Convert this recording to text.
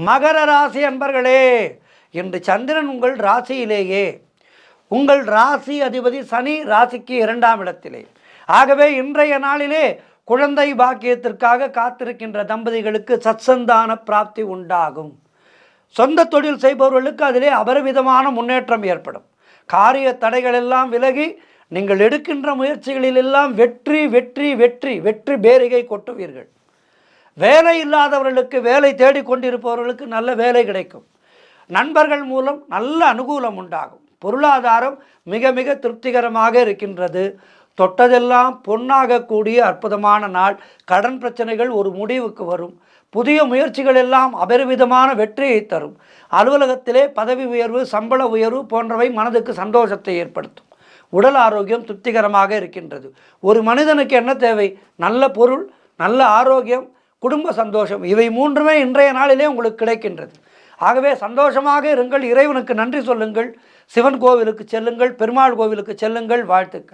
மகர ராசி அன்பர்களே, இன்று சந்திரன் உங்கள் ராசியிலேயே, உங்கள் ராசி அதிபதி சனி ராசிக்கு 2ஆம் இடத்திலே. ஆகவே இன்றைய நாளிலே குழந்தை பாக்கியத்திற்காக காத்திருக்கின்ற தம்பதிகளுக்கு சத்சந்தான பிராப்தி உண்டாகும். சொந்த தொழில் செய்பவர்களுக்கு அதிலே அபரிவிதமான முன்னேற்றம் ஏற்படும். காரிய தடைகள் எல்லாம் விலகி நீங்கள் எடுக்கின்ற முயற்சிகளிலெல்லாம் வெற்றி வெற்றி வெற்றி வெற்றி பேரிகை கொட்டுவீர்கள். வேலை இல்லாதவர்களுக்கு, வேலை தேடிக்கொண்டிருப்பவர்களுக்கு நல்ல வேலை கிடைக்கும். நண்பர்கள் மூலம் நல்ல அனுகூலம் உண்டாகும். பொருளாதாரம் மிக மிக திருப்திகரமாக இருக்கின்றது. தொட்டதெல்லாம் பொன்னாகக்கூடிய அற்புதமான நாள். கடன் பிரச்சனைகள் ஒரு முடிவுக்கு வரும். புதிய முயற்சிகள் எல்லாம் அபரிவிதமான வெற்றியை தரும். அலுவலகத்திலே பதவி உயர்வு, சம்பள உயர்வு போன்றவை மனதுக்கு சந்தோஷத்தை ஏற்படுத்தும். உடல் ஆரோக்கியம் திருப்திகரமாக இருக்கின்றது. ஒரு மனிதனுக்கு என்ன தேவை? நல்ல பொருள், நல்ல ஆரோக்கியம், குடும்ப சந்தோஷம். இவை மூன்றுமே இன்றைய நாளிலே உங்களுக்கு கிடைக்கின்றது. ஆகவே சந்தோஷமாக இருங்கள். இறைவனுக்கு நன்றி சொல்லுங்கள். சிவன் கோவிலுக்கு செல்லுங்கள், பெருமாள் கோவிலுக்கு செல்லுங்கள். வாழ்த்துக்கள்.